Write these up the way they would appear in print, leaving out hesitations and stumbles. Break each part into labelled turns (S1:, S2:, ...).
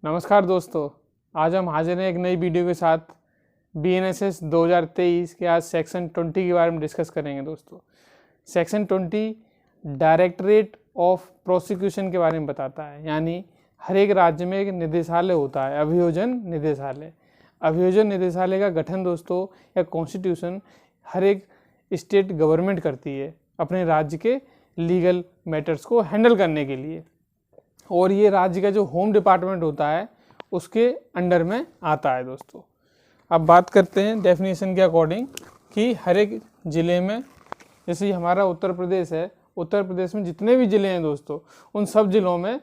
S1: नमस्कार दोस्तों, आज हम हाजिर हैं एक नई वीडियो के साथ। BNSS 2023 के आज सेक्शन 20 के बारे में डिस्कस करेंगे दोस्तों। सेक्शन 20 डायरेक्टरेट ऑफ प्रोसिक्यूशन के बारे में बताता है, यानी हर एक राज्य में एक निदेशालय होता है, अभियोजन निदेशालय। अभियोजन निदेशालय का गठन दोस्तों या कॉन्स्टिट्यूशन हर एक स्टेट गवर्नमेंट करती है अपने राज्य के लीगल मैटर्स को हैंडल करने के लिए, और ये राज्य का जो होम डिपार्टमेंट होता है उसके अंडर में आता है दोस्तों। अब बात करते हैं डेफिनेशन के अकॉर्डिंग कि हर एक ज़िले में, जैसे हमारा उत्तर प्रदेश है, उत्तर प्रदेश में जितने भी ज़िले हैं दोस्तों, उन सब ज़िलों में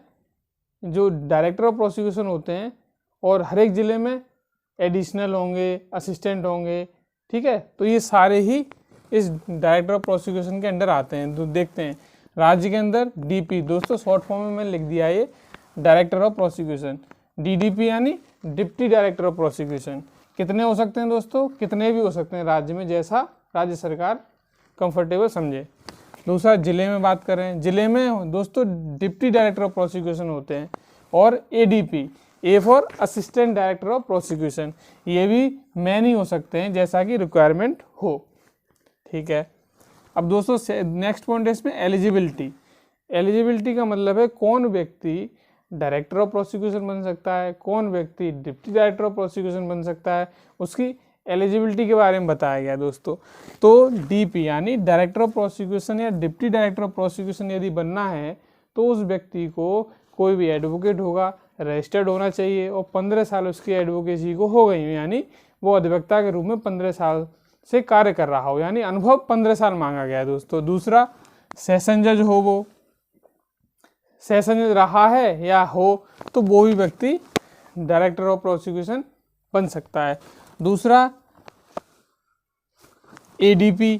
S1: जो डायरेक्टर ऑफ प्रोसिक्यूशन होते हैं, और हर एक ज़िले में एडिशनल होंगे, असिस्टेंट होंगे, ठीक है। तो ये सारे ही इस डायरेक्टर ऑफ प्रोसिक्यूशन के अंडर आते हैं। तो देखते हैं राज्य के अंदर DP, दोस्तों शॉर्ट फॉर्म में मैंने लिख दिया ये डायरेक्टर ऑफ प्रोसिक्यूशन। DDP यानी डिप्टी डायरेक्टर ऑफ प्रोसिक्यूशन। कितने हो सकते हैं दोस्तों? कितने भी हो सकते हैं राज्य में, जैसा राज्य सरकार कंफर्टेबल समझे। दूसरा जिले में बात करें, जिले में दोस्तों डिप्टी डायरेक्टर ऑफ प्रोसिक्यूशन होते हैं, और ADP, A for assistant director of prosecution, ये भी मैनी हो सकते हैं जैसा कि रिक्वायरमेंट हो, ठीक है। अब दोस्तों नेक्स्ट पॉइंट है इसमें एलिजिबिलिटी। एलिजिबिलिटी का मतलब है कौन व्यक्ति डायरेक्टर ऑफ प्रोसिक्यूशन बन सकता है, कौन व्यक्ति डिप्टी डायरेक्टर ऑफ प्रोसिक्यूशन बन सकता है, उसकी एलिजिबिलिटी के बारे में बताया गया दोस्तों। तो DP यानी डायरेक्टर ऑफ प्रोसिक्यूशन या डिप्टी डायरेक्टर ऑफ प्रोसिक्यूशन यदि बनना है तो उस व्यक्ति को कोई भी एडवोकेट होगा, रजिस्टर्ड होना चाहिए, और 15 साल उसकी एडवोकेसी को हो गई, यानी वो अधिवक्ता के रूप में 15 साल से कार्य कर रहा हो, यानी अनुभव 15 साल मांगा गया है दोस्तों। दूसरा सेशन जज हो, वो सेशन जज रहा है या हो तो वो भी व्यक्ति डायरेक्टर ऑफ प्रोसिक्यूशन बन सकता है। दूसरा ADP।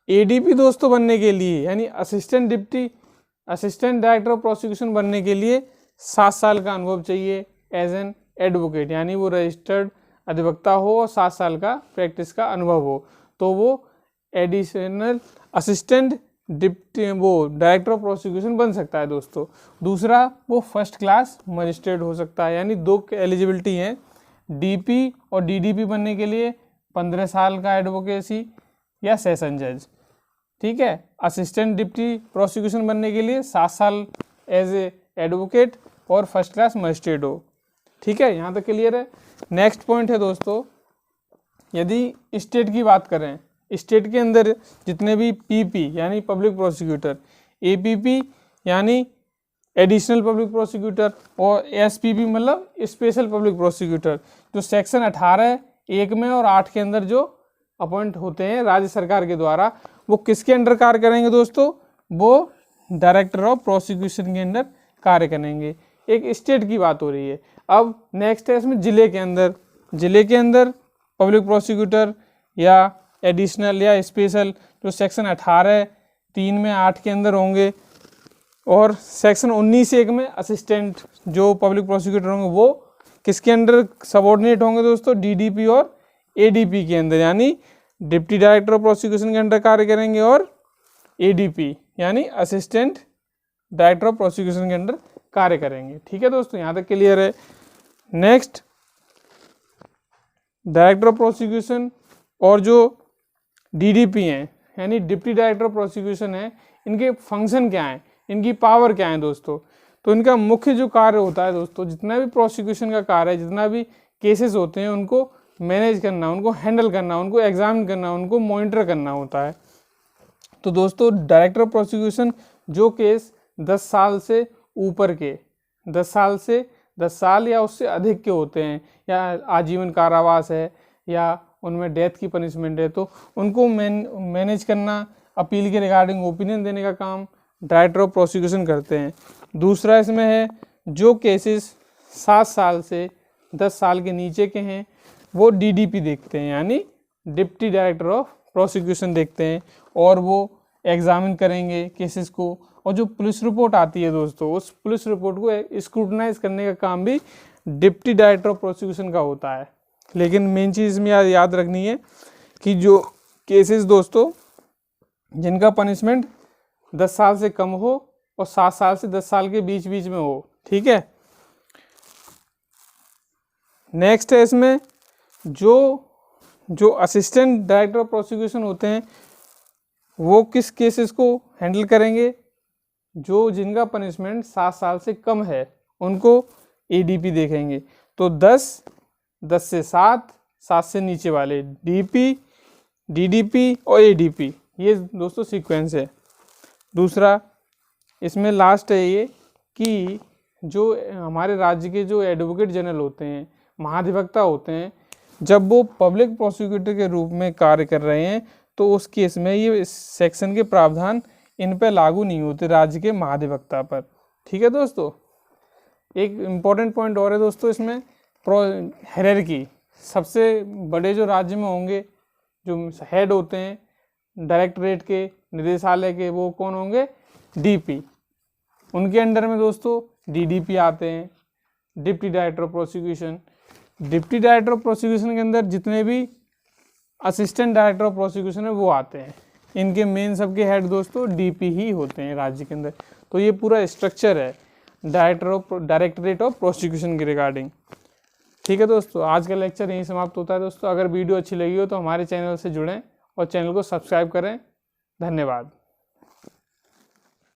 S1: ADP दोस्तों बनने के लिए, यानी असिस्टेंट डायरेक्टर ऑफ प्रोसिक्यूशन बनने के लिए 7 साल का अनुभव चाहिए एज एन एडवोकेट, यानी वो रजिस्टर्ड अधिवक्ता हो और 7 साल का प्रैक्टिस का अनुभव हो, तो वो additional assistant deputy director of prosecution बन सकता है दोस्तों। दूसरा वो फर्स्ट क्लास मजिस्ट्रेट हो सकता है, यानी 2 एलिजिबिलिटी हैं, DP और DDP बनने के लिए 15 साल का एडवोकेसी या सेशन जज, ठीक है। असिस्टेंट डिप्टी प्रोसिक्यूशन बनने के लिए 7 साल एज ए एडवोकेट और फर्स्ट क्लास मजिस्ट्रेट हो, ठीक है। यहाँ तक क्लियर है। नेक्स्ट पॉइंट है दोस्तों, यदि स्टेट की बात करें, स्टेट के अंदर जितने भी PP यानी पब्लिक प्रोसिक्यूटर, APP यानी एडिशनल पब्लिक प्रोसिक्यूटर, और SPP मतलब स्पेशल पब्लिक प्रोसिक्यूटर, जो सेक्शन 18(1) में और 8 के अंदर जो अपॉइंट होते हैं राज्य सरकार के द्वारा, वो किसके अंडर कार्य करेंगे दोस्तों? वो डायरेक्टर ऑफ प्रोसिक्यूशन के अंडर कार्य करेंगे। एक स्टेट की बात हो रही है। अब नेक्स्ट है इसमें जिले के अंदर पब्लिक प्रोसिक्यूटर या एडिशनल या स्पेशल, जो सेक्शन 18(3) में 8 के अंदर होंगे, और सेक्शन 19(1) में असिस्टेंट जो पब्लिक प्रोसिक्यूटर होंगे वो किसके अंडर सबऑर्डिनेट होंगे दोस्तों? DDP और ADP के अंदर, यानी डिप्टी डायरेक्टर ऑफ प्रोसिक्यूशन के अंडर कार्य करेंगे, और ADP यानी असिस्टेंट डायरेक्टर ऑफ प्रोसिक्यूशन के अंडर कार्य करेंगे, ठीक है दोस्तों। यहाँ तक क्लियर है। नेक्स्ट डायरेक्टर ऑफ प्रोसिक्यूशन और जो DDP हैं यानी डिप्टी डायरेक्टर ऑफ प्रोसिक्यूशन है, इनके फंक्शन क्या हैं, इनकी पावर क्या है दोस्तों? तो इनका मुख्य जो कार्य होता है दोस्तों, जितना भी प्रोसिक्यूशन का कार्य है, जितना भी केसेस होते हैं, उनको मैनेज करना, उनको हैंडल करना, उनको एग्जामिन करना, उनको मॉनिटर करना होता है। तो दोस्तों डायरेक्टर ऑफ प्रोसिक्यूशन जो केस 10 साल से ऊपर के, 10 साल या उससे अधिक के होते हैं, या आजीवन कारावास है, या उनमें डेथ की पनिशमेंट है, तो उनको मैनेज करना, अपील के रिगार्डिंग ओपिनियन देने का काम डायरेक्टर ऑफ प्रोसिक्यूशन करते हैं। दूसरा इसमें है जो केसेस 7 साल से 10 साल के नीचे के हैं, वो DDP देखते हैं, यानी डिप्टी डायरेक्टर ऑफ प्रोसिक्यूशन देखते हैं, और वो एग्जामिन करेंगे केसेस को, और जो पुलिस रिपोर्ट आती है दोस्तों, उस पुलिस रिपोर्ट को स्क्रूटनाइज करने का काम भी डिप्टी डायरेक्टर ऑफ प्रोसिक्यूशन का होता है। लेकिन मेन चीज़ में याद रखनी है कि जो केसेस दोस्तों जिनका पनिशमेंट 10 साल से कम हो और 7 साल से 10 साल के बीच बीच में हो, ठीक है, नेक्स्ट है इसमें जो असिस्टेंट डायरेक्टर ऑफ प्रोसिक्यूशन होते हैं वो किस केसेस को हैंडल करेंगे, जिनका पनिशमेंट 7 साल से कम है उनको एडीपी देखेंगे। तो 10 से 7 से नीचे वाले डीपी, डीडीपी और एडीपी, ये दोस्तों सीक्वेंस है। दूसरा इसमें लास्ट है ये कि जो हमारे राज्य के जो एडवोकेट जनरल होते हैं, महाधिवक्ता होते हैं, जब वो पब्लिक प्रोसिक्यूटर के रूप में कार्य कर रहे हैं तो उस केस में ये इस सेक्शन के प्रावधान इन पर लागू नहीं होते राज्य के महाधिवक्ता पर। ठीक है दोस्तों। एक इम्पॉर्टेंट पॉइंट और है दोस्तों इसमें, हायरार्की। सबसे बड़े जो राज्य में होंगे, जो हेड होते हैं डायरेक्टरेट के, निदेशालय के, वो कौन होंगे, डीपी। उनके अंडर में दोस्तों डीडीपी आते हैं, deputy director of prosecution. Deputy director of prosecution के अंदर जितने भी असिस्टेंट डायरेक्टर ऑफ प्रोसिक्यूशन है वो आते हैं। इनके मेन सबके हेड दोस्तों डीपी ही होते हैं राज्य के अंदर। तो ये पूरा स्ट्रक्चर है डायरेक्टरेट ऑफ प्रोसिक्यूशन के रिगार्डिंग। ठीक है दोस्तों, आज का लेक्चर यहीं समाप्त होता है दोस्तों। अगर वीडियो अच्छी लगी हो तो हमारे चैनल से जुड़ें और चैनल को सब्सक्राइब करें। धन्यवाद।